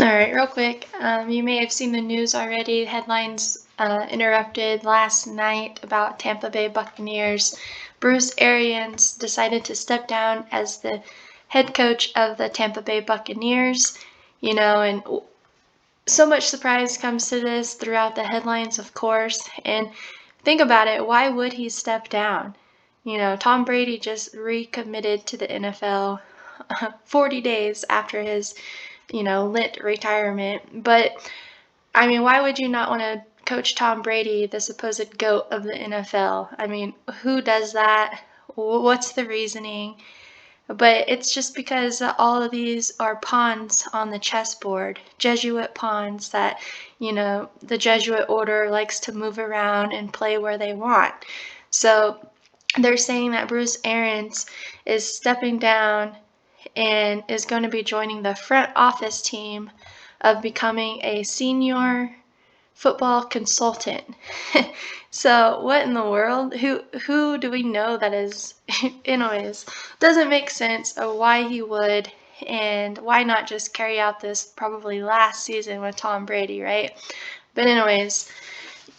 All right, real quick. You may have seen the news already. Headlines interrupted last night about Tampa Bay Buccaneers. Bruce Arians decided to step down as the head coach of the Tampa Bay Buccaneers. And so much surprise comes to this throughout the headlines, of course. And think about it. Why would he step down? Tom Brady just recommitted to the NFL 40 days after his lit retirement. But I mean, why would you not want to coach Tom Brady, the supposed GOAT of the NFL? I mean, who does that? What's the reasoning? But it's just because all of these are pawns on the chessboard, Jesuit pawns that, the Jesuit order likes to move around and play where they want. So they're saying that Bruce Arians is stepping down and is going to be joining the front office team of becoming a senior football consultant. So what in the world? Who do we know that is? Anyways, doesn't make sense of why he would, and why not just carry out this probably last season with Tom Brady, right? But anyways,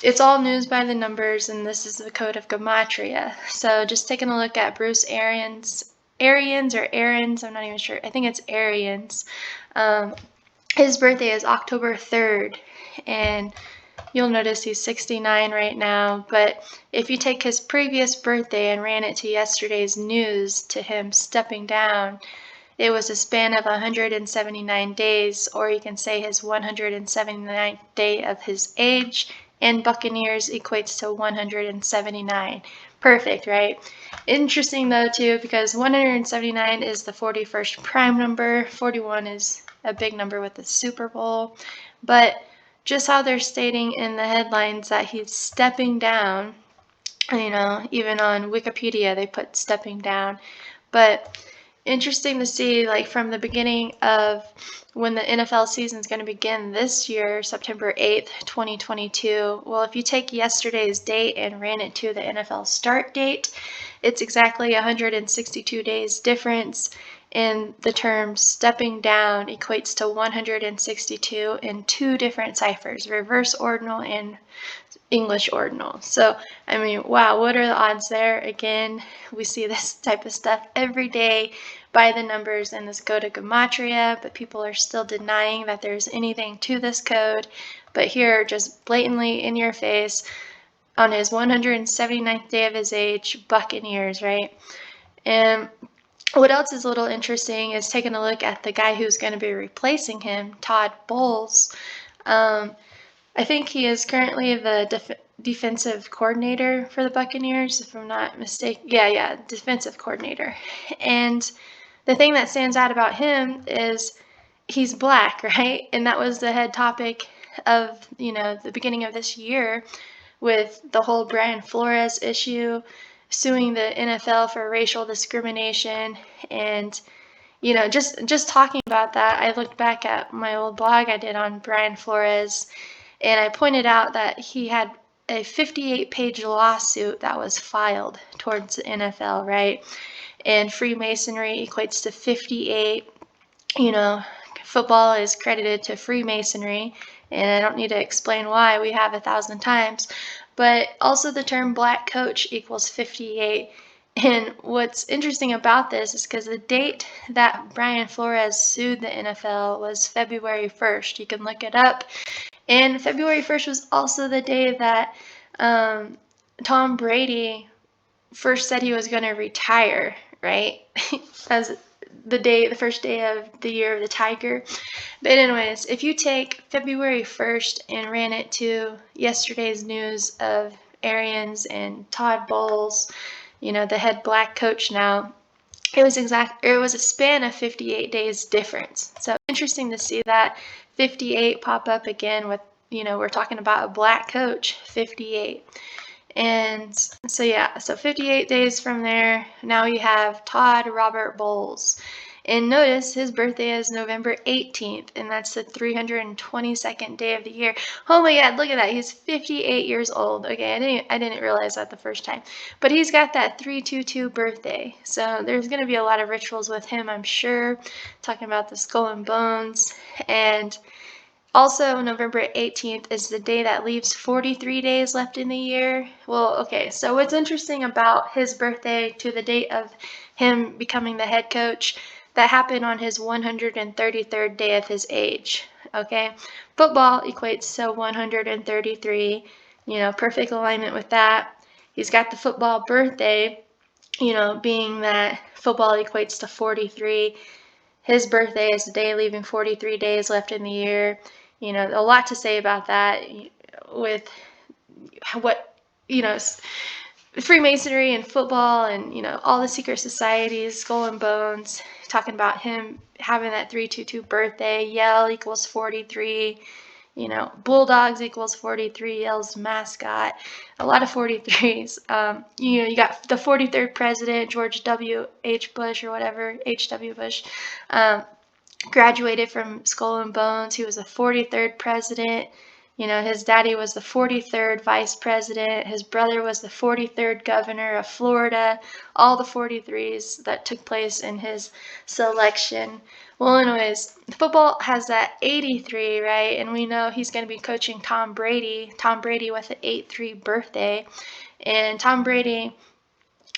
it's all news by the numbers, and this is the code of Gematria. So just taking a look at Bruce Arians or Arians, I'm not even sure. I think it's Arians. His birthday is October 3rd, and you'll notice he's 69 right now. But if you take his previous birthday and ran it to yesterday's news to him stepping down, it was a span of 179 days, or you can say his 179th day of his age, and Buccaneers equates to 179. Perfect, right? Interesting though too, because 179 is the 41st prime number, 41 is a big number with the Super Bowl, but just how they're stating in the headlines that he's stepping down, even on Wikipedia they put stepping down, but interesting to see, like, from the beginning of when the NFL season is going to begin this year, September 8th, 2022. Well, if you take yesterday's date and ran it to the NFL start date, it's exactly 162 days difference. And the term stepping down equates to 162 in two different ciphers, reverse ordinal and English ordinal. So, I mean, wow, what are the odds there? Again, we see this type of stuff every day by the numbers in this code of Gematria, but people are still denying that there's anything to this code. But here, just blatantly in your face, on his 179th day of his age, Buccaneers, right? And what else is a little interesting is taking a look at the guy who's going to be replacing him, Todd Bowles. I think he is currently the defensive coordinator for the Buccaneers, if I'm not mistaken. Yeah, defensive coordinator. And the thing that stands out about him is he's black, right? And that was the head topic of, the beginning of this year with the whole Brian Flores issue, suing the NFL for racial discrimination. And just talking about that, I looked back at my old blog I did on Brian Flores, and I pointed out that he had a 58-page lawsuit that was filed towards the NFL, right? And Freemasonry equates to 58. Football is credited to Freemasonry, and I don't need to explain why. We have 1,000 times. But also the term black coach equals 58. And what's interesting about this is because the date that Brian Flores sued the NFL was February 1st. You can look it up. And February 1st was also the day that Tom Brady first said he was going to retire, right? As the first day of the year of the tiger. But anyways, if you take February 1st and ran it to yesterday's news of Arians and Todd Bowles, the head black coach now, it was a span of 58 days difference. So interesting to see that 58 pop up again with, we're talking about a black coach, 58. And so 58 days from there, now you have Todd Robert Bowles. And notice his birthday is November 18th, and that's the 322nd day of the year. Oh my God, look at that. He's 58 years old. Okay, I didn't realize that the first time. But he's got that 322 birthday. So there's going to be a lot of rituals with him, I'm sure. Talking about the skull and bones. And also, November 18th is the day that leaves 43 days left in the year. Well, okay, so what's interesting about his birthday to the date of him becoming the head coach, that happened on his 133rd day of his age, okay? Football equates to 133, perfect alignment with that. He's got the football birthday, being that football equates to 43. His birthday is the day leaving 43 days left in the year. A lot to say about that with what, Freemasonry and football and, all the secret societies, Skull and Bones, talking about him having that 322 birthday. Yell equals 43. Bulldogs equals 43, Yell's mascot. A lot of 43s. You got the 43rd president, George W.H. Bush or whatever, H.W. Bush. Graduated from Skull and Bones. He was the 43rd president. His daddy was the 43rd vice president. His brother was the 43rd governor of Florida. All the 43s that took place in his selection. Well, anyways, football has that 83, right? And we know he's going to be coaching Tom Brady. Tom Brady with an 83 birthday. And Tom Brady,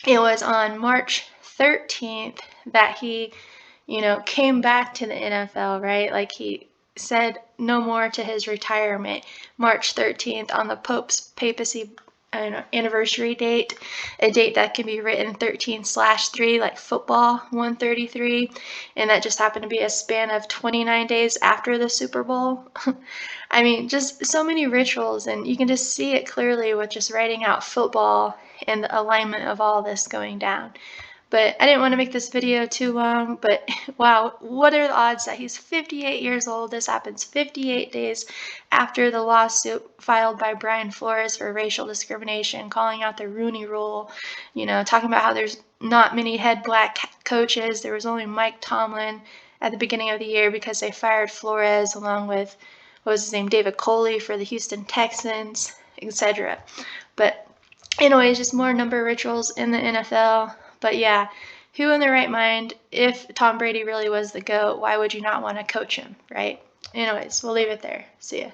it was on March 13th that he came back to the NFL, right? Like he said no more to his retirement, March 13th on the Pope's papacy anniversary date, a date that can be written 13/3, like football 133, and that just happened to be a span of 29 days after the Super Bowl. I mean, just so many rituals, and you can just see it clearly with just writing out football and the alignment of all this going down. But I didn't want to make this video too long, but wow, what are the odds that he's 58 years old? This happens 58 days after the lawsuit filed by Brian Flores for racial discrimination, calling out the Rooney Rule, talking about how there's not many head black coaches. There was only Mike Tomlin at the beginning of the year because they fired Flores along with, what was his name, David Coley for the Houston Texans, etc. But anyways, just more number rituals in the NFL. But yeah, who in their right mind, if Tom Brady really was the GOAT, why would you not want to coach him, right? Anyways, we'll leave it there. See ya.